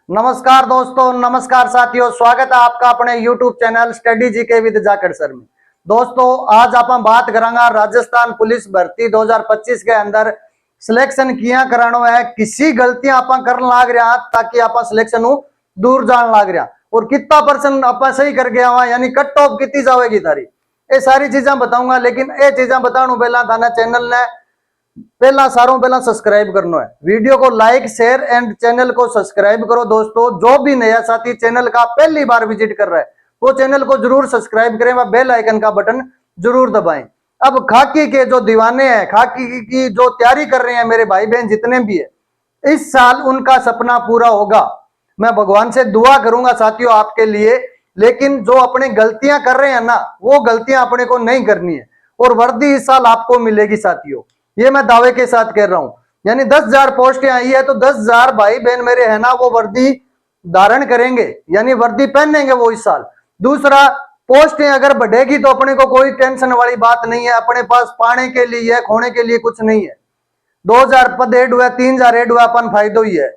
नमस्कार दोस्तों, नमस्कार साथियों, स्वागत है आपका अपने YouTube channel study GK with जाकर सर में। दोस्तों आज आप बात करांगा राजस्थान पुलिस भर्ती 2025 के अंदर सिलेक्शन किया करानो है। किसी गलतियां आप कर लाग रहा ताकि आप सिलेक्शन दूर जान लाग रहा और कितना परसेंट आप सही कर गया वहां, यानी कट ऑफ कितनी जाएगी तारी, ये सारी चीजें बताऊंगा। लेकिन ये चीजें बताने पहला थाना चैनल ने पहला सारों पहला सब्सक्राइब करना है। वीडियो को लाइक शेयर एंड चैनल को सब्सक्राइब करो। दोस्तों जो भी नया साथी चैनल का पहली बार विजिट कर रहा है वो चैनल को जरूर सब्सक्राइब करें व बेल आइकन का बटन जरूर दबाएं। अब खाकी के जो दीवाने हैं, खाकी की जो तैयारी कर रहे हैं मेरे भाई बहन जितने भी है, इस साल उनका सपना पूरा होगा। मैं भगवान से दुआ करूंगा साथियों आपके लिए। लेकिन जो अपने गलतियां कर रहे हैं ना, वो गलतियां अपने को नहीं करनी है और वर्दी इस साल आपको मिलेगी साथियों, ये मैं दावे के साथ कह रहा हूं। यानी 10,000 पोस्टें आई है तो 10,000 भाई बहन मेरे है ना वो वर्दी धारण करेंगे, यानी वर्दी पहनेंगे वो इस साल। दूसरा, पोस्टें अगर बढ़ेगी तो अपने को कोई टेंशन वाली बात नहीं है, अपने पास पाने के लिए खोने के लिए कुछ नहीं है। 2,000 पद ऐड हुआ, 3,000 ऐड हुआ, अपन फायदो ही है।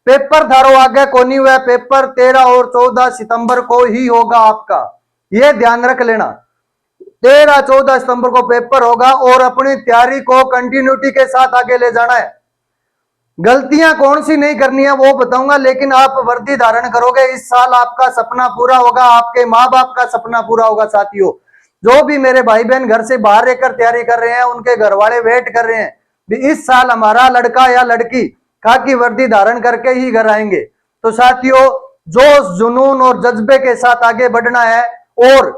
पेपर धारो आगे को नहीं हुआ, पेपर 13 और 14 सितंबर को ही होगा आपका, ये ध्यान रख लेना। 13-14 सितंबर को पेपर होगा और अपनी तैयारी को कंटिन्यूटी के साथ आगे ले जाना है। गलतियां कौन सी नहीं करनी है वो बताऊंगा, लेकिन आप वर्दी धारण करोगे इस साल आपका सपना पूरा होगा, आपके माँ बाप का सपना पूरा होगा साथियों। जो भी मेरे भाई बहन घर से बाहर रहकर तैयारी कर रहे हैं, उनके घर वाले वेट कर रहे हैं भी इस साल हमारा लड़का या लड़की खाकी वर्दी धारण करके ही घर आएंगे। तो साथियों जोश जुनून और जज्बे के साथ आगे बढ़ना है और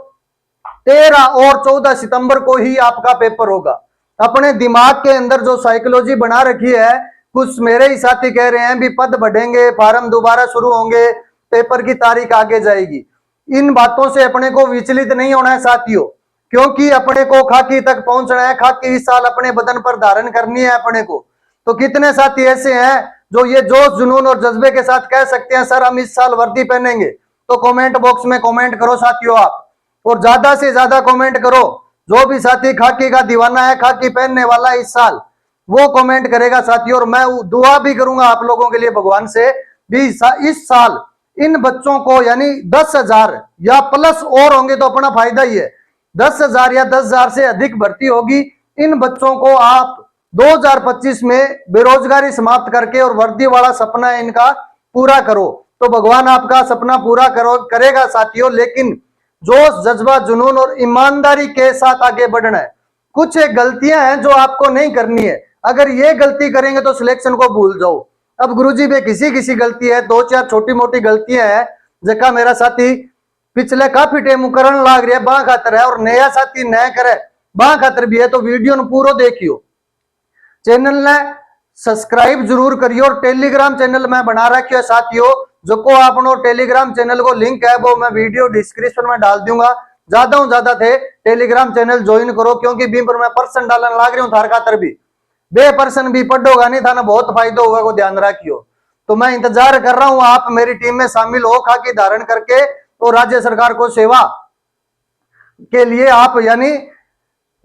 13 और 14 सितंबर को ही आपका पेपर होगा। अपने दिमाग के अंदर जो साइकोलॉजी बना रखी है, कुछ मेरे ही साथी कह रहे हैं भी पद बढ़ेंगे, फार्म दोबारा शुरू होंगे, पेपर की तारीख आगे जाएगी। इन बातों से अपने को विचलित नहीं होना है साथियों, क्योंकि अपने को खाकी तक पहुंचना है। खाकी इस साल अपने बदन पर धारण करनी है अपने को। तो कितने साथी ऐसे हैं जो ये जोश जुनून और जज्बे के साथ कह सकते हैं सर हम इस साल वर्दी पहनेंगे? तो कमेंट बॉक्स में कमेंट करो साथियों आप, और ज्यादा से ज्यादा कमेंट करो। जो भी साथी खाकी का दीवाना है, खाकी पहनने वाला इस साल, वो कमेंट करेगा साथियों। और मैं दुआ भी करूंगा आप लोगों के लिए भगवान से भी इस साल इन बच्चों को, यानी 10,000 या प्लस और होंगे तो अपना फायदा ही है, 10,000 या 10,000 से अधिक भर्ती होगी। इन बच्चों को आप 2025 में बेरोजगारी समाप्त करके और वर्दी वाला सपना इनका पूरा करो, तो भगवान आपका सपना पूरा करेगा साथियों। लेकिन जोश जज्बा जुनून और ईमानदारी के साथ आगे बढ़ना है। कुछ गलतियां हैं जो आपको नहीं करनी है, अगर ये गलती करेंगे तो सिलेक्शन को भूल जाओ। अब गुरुजी पे किसी गलती है, 2-4 छोटी मोटी गलतियां हैं जका मेरा साथी पिछले काफी टाइम करण लाग रही है बां खातर है, और नया साथी न करे बां खातर भी है। तो वीडियो ने पूरा देखियो, चैनल ने सब्सक्राइब जरूर करियो और टेलीग्राम चैनल में बना रखियो है साथियों। जो को आपनो टेलीग्राम चैनल को लिंक है वो मैं वीडियो डिस्क्रिप्शन में डाल दूंगा। ज्यादा थे टेलीग्राम चैनल ज्वाइन करो, क्योंकि बीम पर मैं पर्सन डालने लाग रही हूँ थार खातर भी। बे पर्सन भी पढ़ोगा नहीं था ना, बहुत फायदा होगा को ध्यान रखियो। तो मैं इंतजार कर रहा हूं आप मेरी टीम में शामिल हो, खाकी धारण करके और राज्य सरकार को सेवा के लिए आप, यानी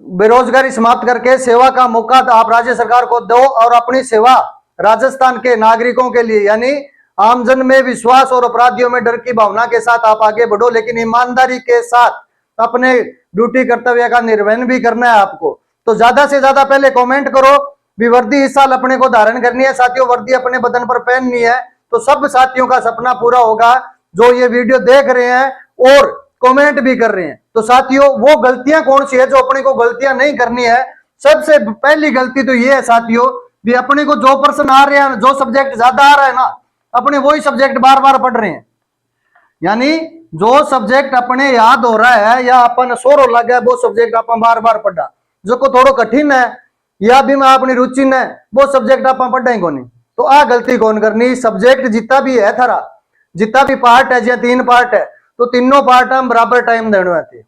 बेरोजगारी समाप्त करके सेवा का मौका आप राज्य सरकार को दो और अपनी सेवा राजस्थान के नागरिकों के लिए, यानी आमजन में विश्वास और अपराधियों में डर की भावना के साथ आप आगे बढ़ो, लेकिन ईमानदारी के साथ अपने ड्यूटी कर्तव्य का निर्वहन भी करना है आपको। तो ज्यादा से ज्यादा पहले कमेंट करो भी वर्दी इस साल अपने को धारण करनी है साथियों, वर्दी अपने बदन पर पहननी है। तो सब साथियों का सपना पूरा होगा जो ये वीडियो देख रहे हैं और कमेंट भी कर रहे हैं। तो साथियों वो गलतियां कौन सी है जो अपने को गलतियां नहीं करनी है? सबसे पहली गलती तो ये है साथियों भी अपने को जो पर्सन आ रहे हैं, जो सब्जेक्ट ज्यादा आ रहा है ना, अपने वही सब्जेक्ट बार बार पढ़ रहे हैं। यानी जो सब्जेक्ट अपने याद हो रहा है या अपन सोरो लग गया वो सब्जेक्ट अपन बार बार पढ़ा, जो को थोड़ा कठिन है या भी मैं अपनी रुचि ने वो सब्जेक्ट अपन पढ़ेंगे को नहीं। तो आ गलती कौन करनी? सब्जेक्ट जितना भी है थारा, जितना भी पार्ट है, या 3 पार्ट है तो तीनों पार्ट हम बराबर टाइम देने आते।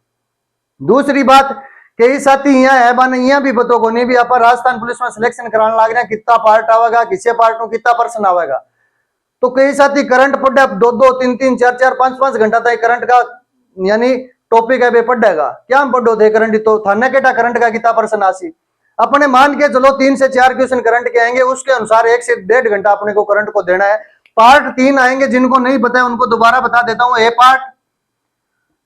दूसरी बात, कई साथी यहाँ है बन यहाँ भी पता को नहीं भी आप राजस्थान पुलिस में सिलेक्शन कराने लग रहे हैं, कितना पार्ट आवेगा, किसी पार्ट में कितना पर्सन आवेगा। तो कई साथी करंट पढ़े 2-2, 3-3, 4-4, 5-5 घंटा तक करंट का, यानी टॉपिक है वे पढ़ेगा क्या हम पढ़ो थे करंट, तो थाने केटा करंट का कितना पर्सन आसी। अपने मान के चलो 3 से 4 क्वेश्चन करंट के आएंगे, उसके अनुसार 1 से 1.5 घंटा अपने को करंट को देना है। पार्ट 3 आएंगे, जिनको नहीं पता है उनको दोबारा बता देता हूं। ए पार्ट,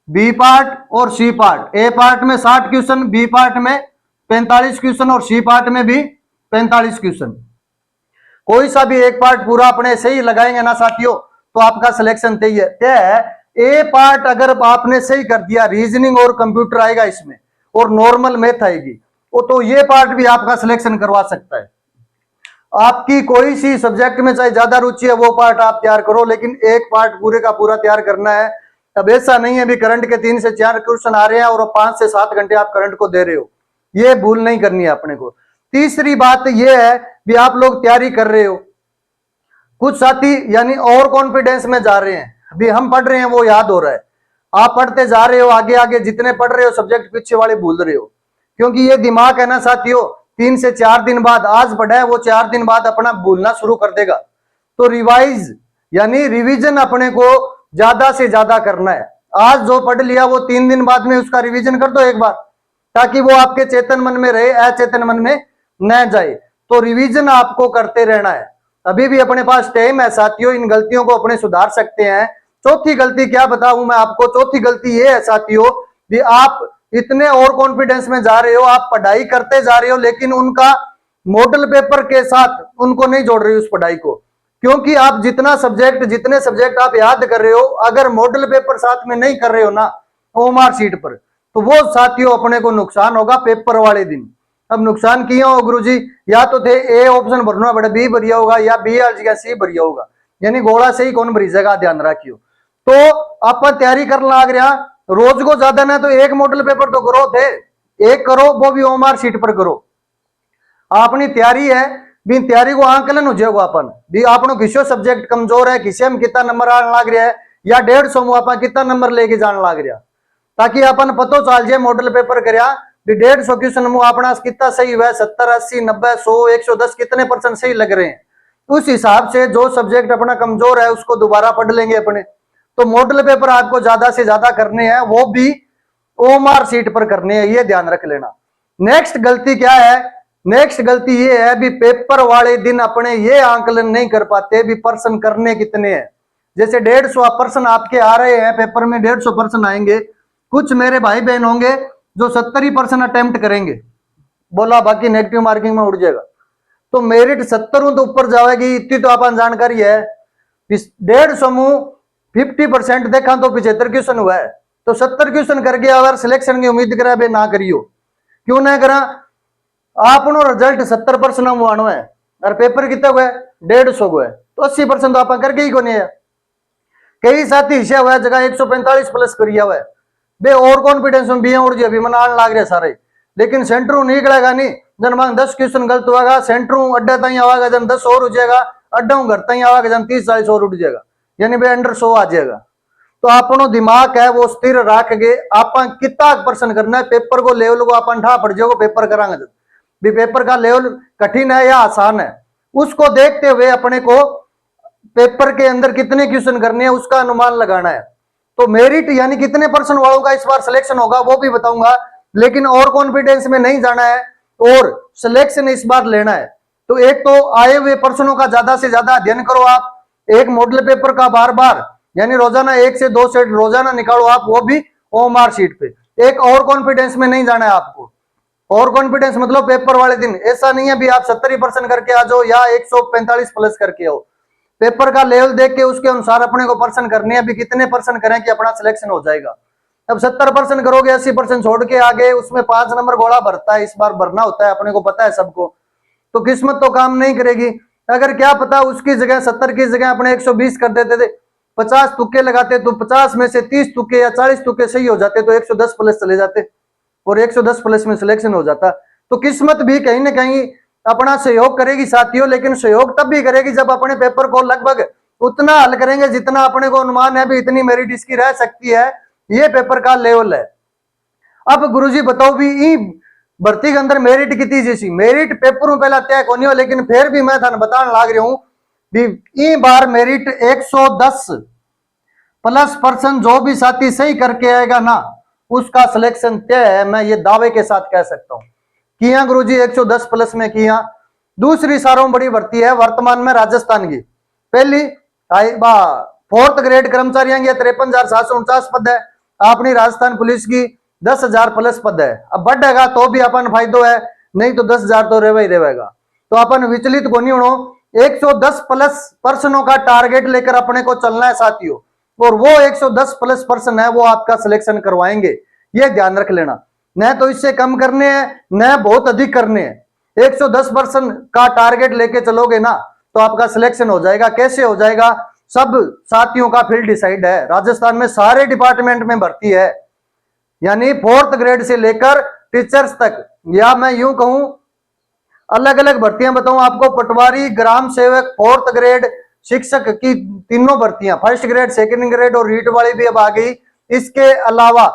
बी पार्ट और सी पार्ट। ए पार्ट में 60 क्वेश्चन, बी पार्ट में 45 क्वेश्चन और सी पार्ट में भी 45 क्वेश्चन। कोई सा भी एक पार्ट पूरा अपने सही लगाएंगे ना साथियों, तो आपका सिलेक्शन तय है। ए पार्ट अगर आपने सही कर दिया, रीजनिंग और कंप्यूटर आएगा इसमें और नॉर्मल मैथ आएगी, तो ये पार्ट भी आपका सिलेक्शन करवा सकता है। आपकी कोई सी सब्जेक्ट में चाहे ज्यादा रुचि है वो पार्ट आप तैयार करो, लेकिन एक पार्ट पूरे का पूरा तैयार करना है। अब ऐसा नहीं है भी करंट के 3 से 4 क्वेश्चन आ रहे हैं और 5 से 7 घंटे आप करंट को दे रहे हो, ये भूल नहीं करनी है अपने को। तीसरी बात ये है भी आप लोग तैयारी कर रहे हो, कुछ साथी यानी और कॉन्फिडेंस में जा रहे हैं, अभी हम पढ़ रहे हैं वो याद हो रहा है, आप पढ़ते जा रहे हो, आगे आगे जितने पढ़ रहे हो सब्जेक्ट पीछे वाले भूल रहे हो, क्योंकि ये दिमाग है ना साथियों, 3 से 4 दिन बाद, आज पढ़ा है वो 4 दिन बाद अपना भूलना शुरू कर देगा। तो रिवाइज यानी रिवीजन अपने को ज्यादा से ज्यादा करना है। आज जो पढ़ लिया वो 3 दिन बाद में उसका रिवीजन कर दो एक बार, ताकि वो आपके चेतन मन में रहे, अचेतन मन में न जाए। तो रिवीजन आपको करते रहना है। अभी भी अपने पास टाइम है साथियों, इन गलतियों को अपने सुधार सकते हैं। चौथी गलती क्या बताऊं मैं आपको, चौथी गलती ये है साथियों कि आप इतने और कॉन्फिडेंस में जा रहे हो, आप पढ़ाई करते जा रहे हो, लेकिन उनका मॉडल पेपर के साथ उनको नहीं जोड़ रहे हो उस पढ़ाई को। क्योंकि आप जितने सब्जेक्ट आप याद कर रहे हो, अगर मॉडल पेपर साथ में नहीं कर रहे हो ना ओएमआर शीट पर, तो वो साथियों अपने को नुकसान होगा पेपर वाले दिन। अब नुकसान किया हो गुरुजी, या तो थे ए ऑप्शन भरना पड़े, बी भरिया होगा, या बी आ जाएगा सी भरिया होगा, यानी गोला से ही कौन भरी जगह ध्यान रखियो। तो आप तैयारी कर लाग रहा, रोज को ज्यादा ना तो एक मॉडल पेपर तो करो थे, एक करो वो भी ओएमआर शीट पर करो। अपनी तैयारी है भी तैयारी को आंकलन हो जाएगा अपन भी, आपनो किसो सब्जेक्ट कमजोर है, किसे में कितना नंबर आने लग रहा है, या 150 में अपन कितना नंबर लेके जाने लग रहा, ताकि अपन पतो चल जाए मॉडल पेपर करया 150 क्वेश्चन में अपना कितना सही हुआ, 70 80 90 100 110 कितने % सही लग रहे हैं। उस हिसाब से जो सब्जेक्ट अपना कमजोर है उसको दोबारा पढ़ लेंगे अपने। तो मॉडल पेपर आपको ज्यादा से ज्यादा करने हैं, वो भी ओएमआर शीट पर करने हैं, ये ध्यान रख लेना। नेक्स्ट गलती क्या है, नेक्स्ट गलती ये है भी पेपर वाले दिन अपने ये आंकलन नहीं कर पाते भी पर्सन करने कितने हैं। जैसे 150% आपके आ रहे हैं पेपर में, 150% आएंगे, कुछ मेरे भाई बहन होंगे जो 70% अटेम्प्ट करेंगे, बोला बाकी नेगेटिव मार्किंग में उड़ जाएगा, तो मेरिट 70 तो ऊपर जाएगी, इतनी तो अपन जानकारी है। 150 में 50% देखा तो 75 क्वेश्चन हुआ है, तो 70 क्वेश्चन करके अगर सिलेक्शन की उम्मीद करा बे ना करियो, क्यों ना करा, आपनो रिजल्ट 70% आनो है और पेपर कितना हुआ है 150 हुआ है, तो 80% तो आप करके ही को नहीं है। कई साथी हिस्सा हुआ है जगह 145 प्लस करिया हुआ है, बे और कॉन्फिडेंस में भी उड़ जाए मन आने लग रहे सारे, लेकिन सेंटरों निकलेगा नहीं, जन मांग 10 क्वेश्चन गलत होगा, सेंटरों अड्डा तई आवागा जन 10 और हो जाएगा, अड्डा घर तई आवागा जन 30 40 और उठ जाएगा, यानी भाई अंडर 100 आ जाएगा। तो अपनो दिमाग है वो स्थिर रख के आप कितना % करना है, पेपर को लेवल को अपन ठा पड़ जाओगे पेपर करांगे भी, पेपर का लेवल कठिन है या आसान है उसको देखते हुए अपने को पेपर के अंदर कितने क्वेश्चन करने हैं उसका अनुमान लगाना है। तो मेरिट यानी कितने % वालों का इस बार सिलेक्शन होगा वो भी बताऊंगा, लेकिन और कॉन्फिडेंस में नहीं जाना है और सिलेक्शन इस बार लेना है। तो एक तो आए हुए प्रश्नों का ज्यादा से ज्यादा अध्ययन करो आप, एक मॉडल पेपर का बार बार यानी रोजाना 1 से 2 सेट रोजाना निकालो आप, वो भी ओएमआर शीट पे। एक और कॉन्फिडेंस में नहीं जाना है आपको, और कॉन्फिडेंस मतलब पेपर वाले दिन ऐसा नहीं है भी आप 70% करके आ जाओ या 145 प्लस करके आओ, पेपर का लेवल देख के उसके अनुसार अपने को पर्सन करने हैं भी कितने % करें कि अपना सिलेक्शन हो जाएगा। अब 70% करोगे 80% छोड़ के आगे उसमें 5 नंबर गोला भरता है, इस बार भरना होता है अपने को पता है सबको, तो किस्मत तो काम नहीं करेगी। अगर क्या पता उसकी जगह 70 की जगह अपने 120 कर देते थे, 50 तुक्के लगाते तो 50 में से 30 तुक्के या 40 तुक्के सही हो जाते तो 110 प्लस चले जाते और 110 प्लस में सिलेक्शन हो जाता। तो किस्मत भी कहीं ना कहीं अपना सहयोग करेगी साथियों, लेकिन सहयोग तब भी करेगी जब अपने पेपर को लगभग उतना हल करेंगे जितना अपने को अनुमान है भी इतनी मेरिट इसकी रह सकती है, ये पेपर का लेवल है। अब गुरुजी बताओ भी ई भर्ती के अंदर मेरिट कितनी जैसी, मेरिट पेपरों पहला तय को नहीं हो, लेकिन फिर भी मैं थाने बताने लाग रहा हूं भी ई बार मेरिट 110 प्लस % जो भी साथी सही करके आएगा ना उसका सिलेक्शन तय है, मैं ये दावे के साथ कह सकता हूं। किया गुरुजी 110 प्लस में किया। दूसरी सारों बड़ी भर्ती है वर्तमान में राजस्थान की, पहली फोर्थ ग्रेड कर्मचारियों की 53,749 पद है। अपनी राजस्थान पुलिस की 10,000 प्लस पद है। अब बढ़ेगा तो भी अपन फायदो है, नहीं तो 10,000 तो रेवा ही रहेगा। तो अपन विचलित को नहीं होना। 110 प्लस पर्सनों का टारगेट लेकर अपने को चलना है साथियों, और वो 110 प्लस पर्सन है वो आपका सिलेक्शन करवाएंगे, ये ध्यान रख लेना। न तो इससे कम करने हैं न बहुत अधिक करने हैं। 110% का टारगेट लेके चलोगे ना तो आपका सिलेक्शन हो जाएगा। कैसे हो जाएगा? सब साथियों का फील्ड डिसाइड है। राजस्थान में सारे डिपार्टमेंट में भर्ती है, यानी फोर्थ ग्रेड से लेकर टीचर्स तक, या मैं यूं कहूं अलग अलग भर्तियां बताऊं आपको। पटवारी, ग्राम सेवक, फोर्थ ग्रेड शिक्षक की तीनों भर्तियां, फर्स्ट ग्रेड, सेकंड ग्रेड और रीट वाली भी अब आ गई। इसके अलावा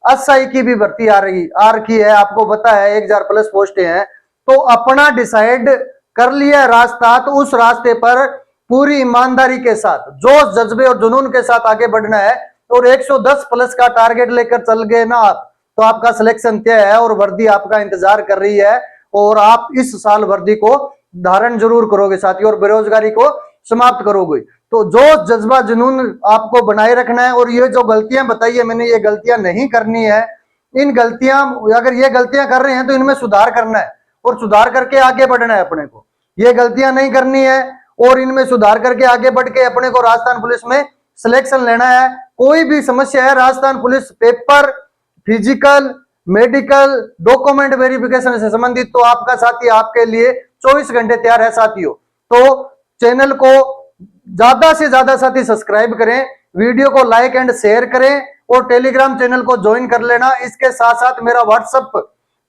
एसआई की भी भर्ती आ रखी है। आपको पता है 1,000 प्लस पोस्टें हैं। तो अपना डिसाइड कर लिया रास्ता, तो उस रास्ते पर पूरी ईमानदारी के साथ, जोश जज्बे और जुनून के साथ आगे बढ़ना है। और 110 प्लस का टारगेट लेकर चल गए ना आप, तो आपका सिलेक्शन तय है और वर्दी आपका इंतजार कर रही है। और आप इस साल वर्दी को धारण जरूर करोगे साथियों, और बेरोजगारी को समाप्त करोगे। तो जोश जज्बा जुनून आपको बनाए रखना है। और ये जो गलतियां बताई है मैंने, ये गलतियां नहीं करनी है। इन गलतियां, अगर ये गलतियां कर रहे हैं तो इनमें सुधार करना है और सुधार करके आगे बढ़ना है अपने को। ये गलतियां नहीं करनी है और इनमें सुधार करके आगे बढ़ के अपने को राजस्थान पुलिस में सिलेक्शन लेना है। कोई भी समस्या है Rajasthan police paper, physical, medical, document verification से संबंधित, तो आपका साथी आपके लिए 24 घंटे तैयार है साथियों। तो चैनल को ज्यादा से ज्यादा साथी सब्सक्राइब करें, वीडियो को लाइक एंड शेयर करें और टेलीग्राम चैनल को ज्वाइन कर लेना। इसके साथ साथ मेरा व्हाट्सएप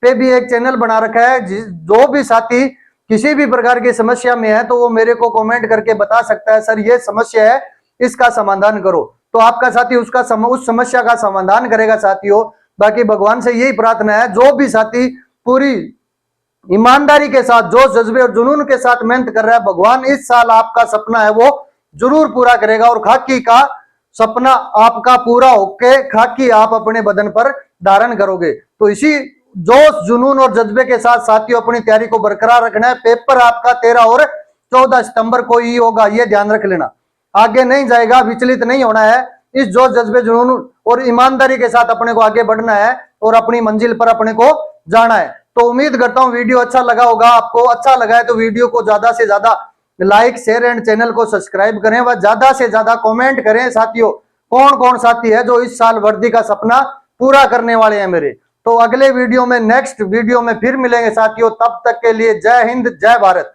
पे भी एक चैनल बना रखा है। जो भी साथी किसी भी प्रकार की समस्या में है तो वो मेरे को कमेंट करके बता सकता है, सर ये समस्या है, इसका समाधान करो। तो आपका साथी उस समस्या का समाधान करेगा साथियों। बाकी भगवान से यही प्रार्थना है, जो भी साथी पूरी ईमानदारी के साथ, जोश जज्बे और जुनून के साथ मेहनत कर रहा है, भगवान इस साल आपका सपना है वो जरूर पूरा करेगा और खाकी का सपना आपका पूरा होके खाकी आप अपने बदन पर धारण करोगे। तो इसी जोश जुनून और जज्बे के साथ साथियों अपनी तैयारी को बरकरार रखना है। पेपर आपका 13 और 14 सितंबर को ही होगा, ये ध्यान रख लेना। आगे नहीं जाएगा, विचलित नहीं होना है। इस जोश जज्बे जुनून और ईमानदारी के साथ अपने को आगे बढ़ना है और अपनी मंजिल पर अपने को जाना है। तो उम्मीद करता हूं वीडियो अच्छा लगा होगा। आपको अच्छा लगा है तो वीडियो को ज्यादा से ज्यादा लाइक, शेयर एंड चैनल को सब्सक्राइब करें व ज्यादा से ज्यादा कमेंट करें साथियों। कौन कौन साथी है जो इस साल वर्दी का सपना पूरा करने वाले हैं मेरे। तो अगले वीडियो में, नेक्स्ट वीडियो में फिर मिलेंगे साथियों। तब तक के लिए जय हिंद, जय भारत।